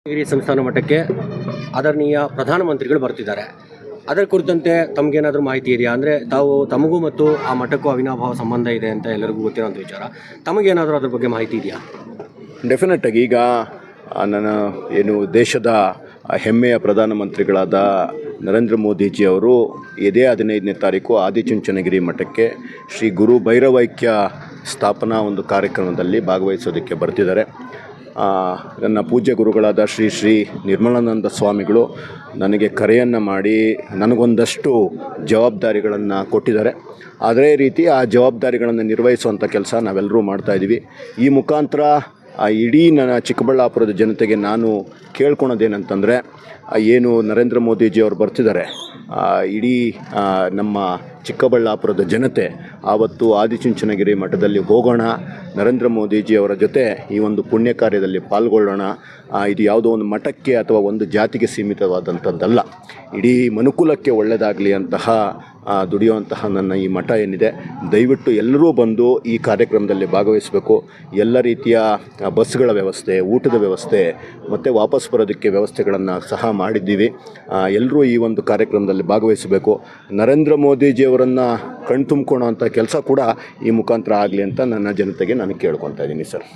ಗಿರಿ ಸಂಸ್ಥಾನ ಮಟ್ಟಕ್ಕೆ ಆದರಣೀಯ ಪ್ರಧಾನಮಂತ್ರಿಗಳು ಬರ್ತಿದ್ದಾರೆ. ಅದರ ಕುರಿತಂತೆ ತಮಗೇನಾದರೂ ಮಾಹಿತಿ ಇದೆಯಾ? ಅಂದರೆ ತಮಗೂ ಮತ್ತು ಆ ಮಠಕ್ಕೂ ಅವಿನಾಭಾವ ಸಂಬಂಧ ಇದೆ ಅಂತ ಎಲ್ಲರಿಗೂ ಗೊತ್ತಿರೋಂಥ ವಿಚಾರ. ತಮಗೇನಾದರೂ ಅದ್ರ ಬಗ್ಗೆ ಮಾಹಿತಿ ಇದೆಯಾ? ಡೆಫಿನೆಟಾಗಿ ಈಗ ನನ್ನ ದೇಶದ ಹೆಮ್ಮೆಯ ಪ್ರಧಾನಮಂತ್ರಿಗಳಾದ ನರೇಂದ್ರ ಮೋದಿಜಿಯವರು ಇದೇ 15ನೇ ತಾರೀಕು ಆದಿಚುಂಚನಗಿರಿ ಮಠಕ್ಕೆ ಶ್ರೀ ಗುರು ಭೈರವೈಕ್ಯ ಸ್ಥಾಪನಾ ಒಂದು ಕಾರ್ಯಕ್ರಮದಲ್ಲಿ ಭಾಗವಹಿಸೋದಕ್ಕೆ ಬರ್ತಿದ್ದಾರೆ. ನನ್ನ ಪೂಜ್ಯ ಗುರುಗಳಾದ ಶ್ರೀ ಶ್ರೀ ನಿರ್ಮಲಾನಂದ ಸ್ವಾಮಿಗಳು ನನಗೆ ಕರೆಯನ್ನು ಮಾಡಿ ನನಗೊಂದಷ್ಟು ಜವಾಬ್ದಾರಿಗಳನ್ನು ಕೊಟ್ಟಿದ್ದಾರೆ. ಅದೇ ರೀತಿ ಆ ಜವಾಬ್ದಾರಿಗಳನ್ನು ನಿರ್ವಹಿಸುವಂಥ ಕೆಲಸ ನಾವೆಲ್ಲರೂ ಮಾಡ್ತಾಯಿದ್ದೀವಿ. ಈ ಮುಖಾಂತರ ಇಡೀ ನನ್ನ ಚಿಕ್ಕಬಳ್ಳಾಪುರದ ಜನತೆಗೆ ನಾನು ಕೇಳ್ಕೊಳೋದೇನಂತಂದರೆ, ಏನು ನರೇಂದ್ರ ಮೋದಿಜಿಯವರು ಬರ್ತಿದ್ದಾರೆ, ಇಡೀ ನಮ್ಮ ಚಿಕ್ಕಬಳ್ಳಾಪುರದ ಜನತೆ ಆವತ್ತು ಆದಿಚುಂಚನಗಿರಿ ಮಠದಲ್ಲಿ ಹೋಗೋಣ, ನರೇಂದ್ರ ಮೋದಿಜಿಯವರ ಜೊತೆ ಈ ಒಂದು ಪುಣ್ಯ ಕಾರ್ಯದಲ್ಲಿ ಪಾಲ್ಗೊಳ್ಳೋಣ. ಇದು ಯಾವುದೋ ಒಂದು ಮಠಕ್ಕೆ ಅಥವಾ ಒಂದು ಜಾತಿಗೆ ಸೀಮಿತವಾದಂಥದ್ದಲ್ಲ, ಇಡೀ ಮನುಕುಲಕ್ಕೆ ಒಳ್ಳೆಯದಾಗಲಿ ಅಂತಹ ದುಡಿಯುವಂತಹ ನನ್ನ ಈ ಮಠ ಏನಿದೆ, ದಯವಿಟ್ಟು ಎಲ್ಲರೂ ಬಂದು ಈ ಕಾರ್ಯಕ್ರಮದಲ್ಲಿ ಭಾಗವಹಿಸಬೇಕು. ಎಲ್ಲ ರೀತಿಯ ಬಸ್ಗಳ ವ್ಯವಸ್ಥೆ, ಊಟದ ವ್ಯವಸ್ಥೆ ಮತ್ತು ವಾಪಸ್ ಬರೋದಕ್ಕೆ ವ್ಯವಸ್ಥೆಗಳನ್ನು ಸಹ ಮಾಡಿದ್ದೀವಿ. ಎಲ್ಲರೂ ಈ ಒಂದು ಕಾರ್ಯಕ್ರಮದಲ್ಲಿ ಭಾಗವಹಿಸಬೇಕು. ನರೇಂದ್ರ ಮೋದಿಜಿಯವರನ್ನು ಕಣ್ತುಂಬ್ಕೊಳ್ಳೋ ಅಂಥ ಕೆಲಸ ಕೂಡ ಈ ಮುಖಾಂತರ ಆಗಲಿ ಅಂತ ನನ್ನ ಜನತೆಗೆ ನಾನು ಕೇಳ್ಕೊತಾ ಇದ್ದೀನಿ ಸರ್.